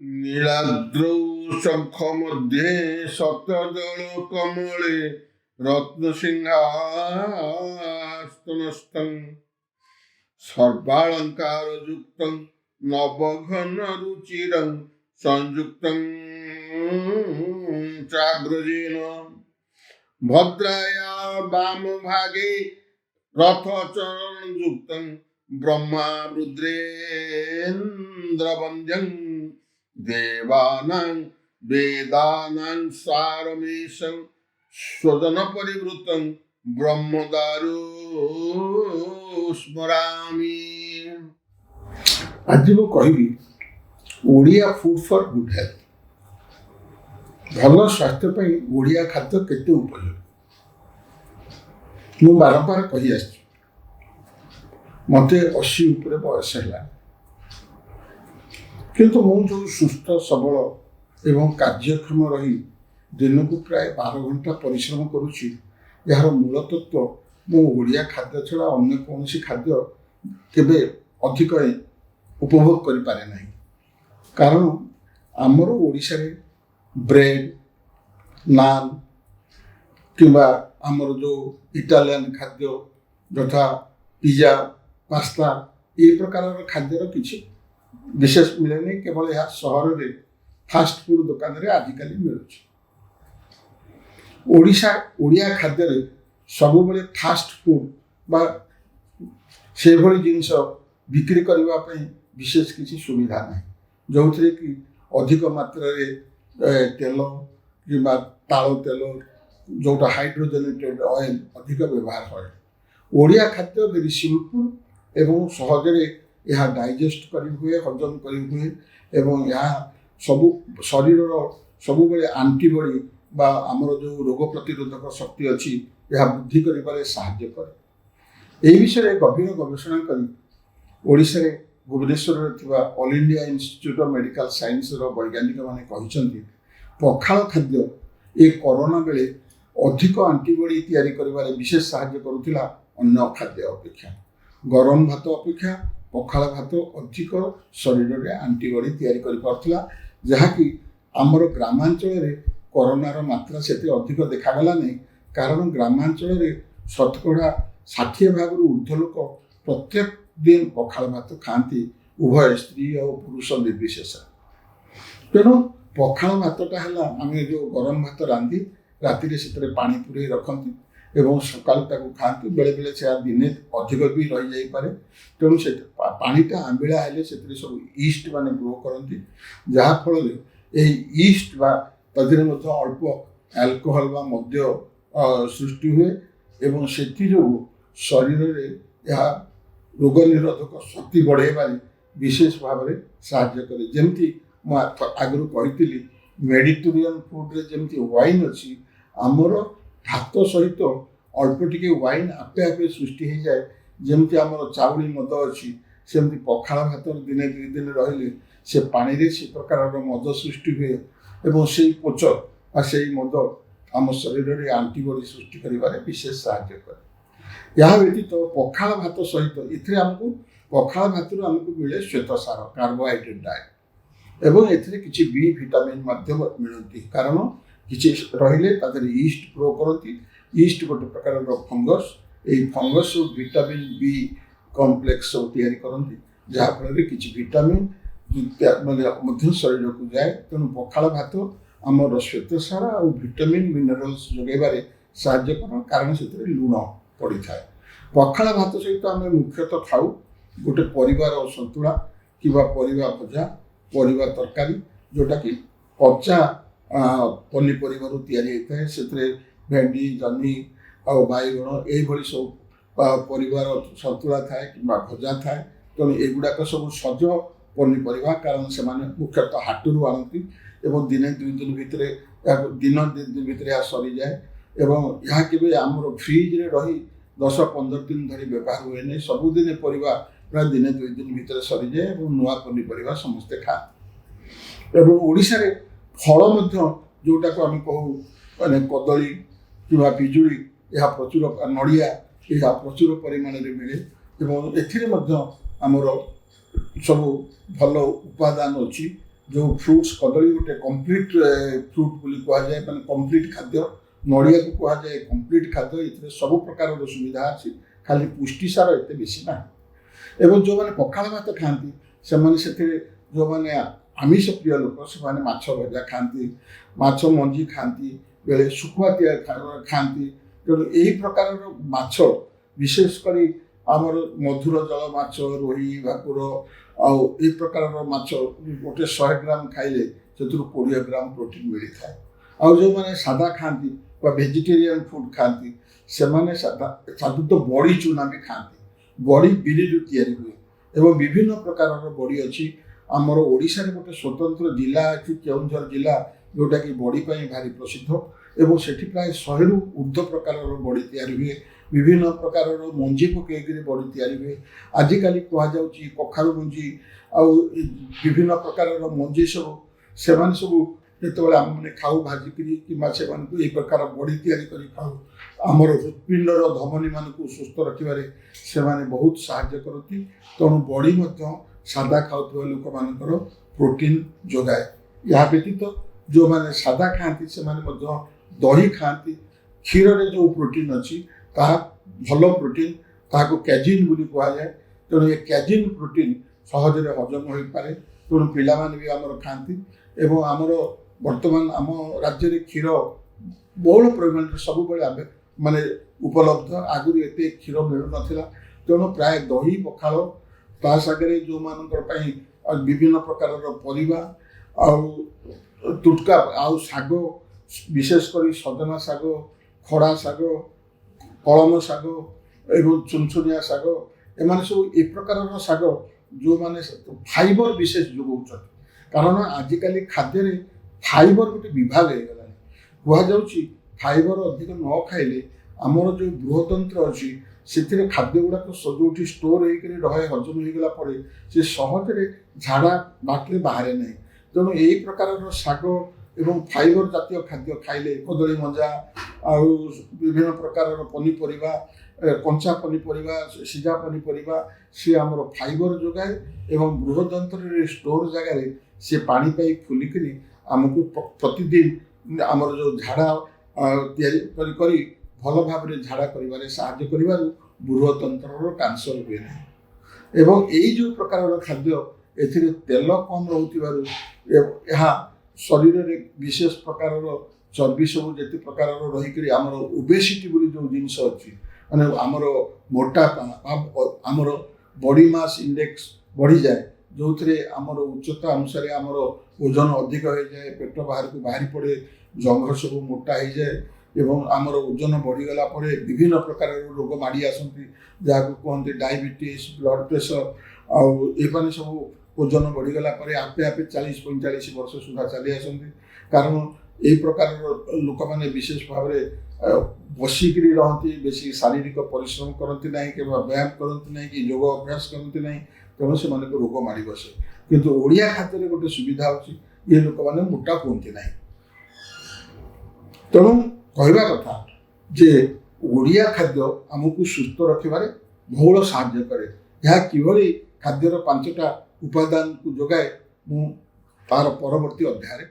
नीलाद्रौ शंख मध्ये शतदल कमले रत्नसिंहासनस्थं सर्वालंकार युक्तं नवघन रुचिरं संयुक्तं चाग्रजेन भद्राया वाम भागे रथचरण युक्तं ब्रह्मा रुद्रेन्द्रवन्द्यं देवानां वेदानां सारमेशं स्वजन परिवृतं ब्रह्मदारु स्मरामि। आज मैं कहबी Odia food for good health, भल स्वास्थ्य पर ओडिया खाद्य केते उपयोगी। मु बारंबार कही आछि मते 80 ऊपर बयस है, किंतु मु जो सुस्थ सबल एवं कार्यक्षम रही दिन को प्राय 12 घंटा परिश्रम करुच्ची, यार मूल तत्व मु ओडिया खाद्य छड़ा अन्य कौन खाद्य केबे अधिक उपभोग करि पारे नहीं। कारण आमर ओडिशा रे ब्रेड नान किंबा आमर जो इटालियन खाद्य यथा पिज्जा पास्ता ये प्रकार खाद्यर किसी विशेष मिले नहीं। केवल यह सहर में फास्ट फूड दुकान रे आजिकल मिलूँ। ओडिया खाद्य सब बेले फास्ट फूड बा से भली जिनस बिक्री करबा पई विशेष किसी सुविधा नहीं, जो थे कि अधिक मात्रा रे तेल कि ताल तेल जोटा हाइड्रोजनेटेड ऑयल अधिक व्यवहार है। ओडिया खाद्य वेरी सिंपल एवं सहजरे यह डाइजेस्ट करी हुए, हजम करी हुए एवं यह सबु शरीर सबु बेले एंटीबॉडी बा आमर जो रोग प्रतिरोधक शक्ति अच्छी यह वृद्धि करिबारे सहाय्य करे। एही विषय गभीर गवेषणा करी ओडिशा रे भुवनेश्वर थिबा all India institute of medical science रो वैज्ञानिक माने कहिसंती पखाल खाद्य ए कोरोना बेले अधिक एंटीबॉडी तैयारी करिबारे विशेष सहाय्य करुथिला अन्य खाद्य अपेक्षा। गरम भात अपेक्षा पखाल भात अधिक शरीर में एंटीबॉडी तैयारी करि पारथिला, जहा कि आमर ग्रामांचल रे कोरोनार मात्रा सेते अधिक देखागला नहीं। कारण ग्रामांचल रे शतकड़ा 60 भाग ऊर्ध लोक प्रत्येक दिन पखाल भात खाती, उभय स्त्री और पुरुष निर्विशेष। तेणु पखाल भातटा है आम जो गरम भात रांधि राति से पानी पुरे रखती एवं सकाल खाती, बेले बेले से दिने अधिक भी रही जाई पारे। तेणु से पानीटा आंबिला हेले से सब ईस्ट माने ग्रो करती, जहाँ फल ईस्ट बा तदिरे अल्प अल्कोहल बा मद्य सृष्टि हुए एवं से शरीर में यह रोग निरोधक शक्ति बढ़ेबारे विशेष भाव में साहाय्य करे। जमती आगु कही मेडिटेरियन फूड रे जमती वाइन अच्छी, आमर भात सहित अल्प टिके वाइन आपे आपे सृष्टि हो जाए। जमती आमर चाउली मद अच्छी, सेमती पखाल भात दिने 2 दिन रहिले से पानी रे से प्रकार मद सृष्टि हुए एवं से पोच से मद आम शरीर में एंटीबॉडी सृष्टि करिबारे विशेष सहाय्य करे। यह व्यतीत पखाल भात सहित इथे आमको पखाल भात आमको मिले श्वेत सार कार्बोहाइड्रेट डाएट एवं एथिरे किछि बी विटामिन माध्यम मिलती। कारण किछि रहिले तादरे ईस्ट ग्रो करती। ईस्ट गोटे प्रकार फंगस, ये फंगस विटामिन बी कॉम्प्लेक्स सब तैयारी करती, जहाँफल किछि विटामिन मध्य शरीर को जाए। तेणु पखाल भात आमर श्वेत सार और विटामिन मिनरल्स जोगेबारे साहाय्य कर, कारण से लुण पड़ी थाए। पखाल भात सहित आम मुख्यतः खाऊ गोटे परिवार सतुला कि परिवा भजा, परिवा तरकारी जोटा कि कच्चा पनीपरिवा तैयारी होता है। से भेंडी जन्ही और बैगण ये सब परिवार सतुला थाए कि भजा थाए। तेणु एगुड़ाक सब सज पनीपरिवा, कारण से मुख्यतः हाटरू आनती एवं दिने 2 दिन भितर दिन 2 दिन भितर सरी जाए एवं यह के आमर फ्रिज रे रही 10-15 दिन धरी व्यवहार हुए नहीं। सबुदिन परिवा प्राय दिने 2 दिन भितर सरी जाए और नुआ पनीपरिवा समस्ते खाते। एवं ओडिशा रे फल मध्य जोटा को आम कहू माने कदली कि पिजुली यह प्रचुर, नड़िया यह प्रचुर परिमाण में मिले एवं एथिरे मध्य आमर सब भल उपादान अच्छी जो फ्रुट्स कदली गोटे कंप्लीट फ्रुट बोली कहुए माने कंप्लीट खाद्य नड़िया को कहुए कंप्लीट खाद्य ये सब प्रकार सुविधा अच्छी खाली पुष्टिसार एत बेसी ना एवं जो मैंने पखाल भात खाती से जो मैंने आमिष प्रिय लोक से माछ भजा खाती माछ मंजी खाती बेले शुखुआ खाती तेणु यही प्रकार माछ विशेषकर आमर मधुर जल माछ रोही भाकुर आउ प्रकार माछ गोटे 100 ग्राम खाइले से 20 ग्राम प्रोटीन मिली थाए आउ जो मैंने सादा खाती वेजिटेरियन फूड खाती से माने साधु तो बड़ी चूना भी खाती बड़ी बिरी तैयारी हुए एवं विभिन्न प्रकार बड़ी अच्छी आमर ओडिशा रे गोटे स्वतंत्र जिला अच्छी केउंझर जिला जोटा कि बड़ी भारी प्रसिद्ध एवं सेठी प्राय 100 रु ऊर्ध्व प्रकार बड़ी तैयारी हुए विभिन्न प्रकार मंजी पकईक बड़ी तैयारी हुए आजिकल कहुच्छी कखारु मंजी आउ विभिन्न प्रकार मंजी सब से सब जिते आम मैंने खाऊ भाजिकी कि प्रकार बड़ी तैयारी कर खाऊ आमर हृत्पिंडर धमनी मान सुस्थ रखिबारे से बहुत साहाय्य करती तेणु बड़ी सादा खाऊा लोक मानकर प्रोटीन जोगाए या व्यतीत जो मैंने सादा खाती से दही खाती क्षीर रे जो प्रोटीन अच्छी भल प्रोटीन ताको कैजिन बोली कहुए तेणु ये कैजिन प्रोटीन सहजरे हजम हो पारे तेणु पिला माने भी आमर खाती एवं आमर वर्तमान आम राज्य रे क्षीर बहुल परिमाण सब माने उपलब्ध आगुरी एते क्षीर मिलु नथिला तेणु प्राय दही पखाल ता सागरे जो मानकर विभिन्न प्रकार परिबा आउ तुटका आउ साग विशेषकर सजना साग खड़ा साग कलम साग एवं चुनचुनिया साग एम सब ए प्रकार साग जो माने फाइबर विशेष जोगाऊँ कारण आजिकल खाद्य फाइबर गोटे विभाग हो गला कहुच्छी फाइबर अधिक न खाइले आमर जो बृहतंत्र अच्छी से खाद्य गुड़ाक जो स्टोर हो रहे हजम हो गला से सहजरे झाड़ा बाटे बाहर ना तेणु यही प्रकार साग एवं फाइबर जातीय खाद्य खाइले कदली मंजा आउ विभिन्न प्रकार पनीपरिया कंचा पनीपरिया सीझा पनीपरिया सी आमर फाइबर जोगाए एवं बृहदंत्र स्टोर जगार से पानी पाई फुलिक आमको प्रतिदिन आमर जो झाड़ा करी भल भाव झाड़ा कर साहाय्य कर बृहतंत्र कैंसर हुए ना एवं यही जो प्रकार खाद्य ए तेल कम रोकवा शरीर में विशेष प्रकार चर्बी सब जिते प्रकार रहीकि आमर ओबेसिटी बोली जो जिनस अच्छी माने आमर मोटापा आमर बॉडी मास इंडेक्स बढ़ी जाए जो थे आमर उच्चता अनुसार आमर ओजन अधिक हो जाए पेट बाहर को बाहरी पड़े जंघ सब मोटा हो जाए एवं आमर ओजन बढ़ीगला विभिन्न प्रकार रोग माड़ी आसती जहाँ कहते डायबिटीज ब्लड प्रेशर आउ ये सब ओजन बढ़ीगला आपे आपे 40-45 वर्ष सुधा चली आसती कारण यही प्रकार लोक मैंने विशेष भाव में बसिक रहती बेसी शारीरिक परिश्रम करती ना कि व्यायाम करती ना कि योग अभ्यास करती ना तेणु से रोग माड़ी बसे किंतु ओडिया खाद्य गोटे सुविधा अच्छी ये लोक मैंने मोटा कहते ना तेणु कहवा कथा जे ओडिया खाद्य आमको सुस्थ रखिबारे बहुल साहाय्य करे यह किभली खाद्यर 5टा उपादान को जोगाए मु तार परवर्ती अध्याय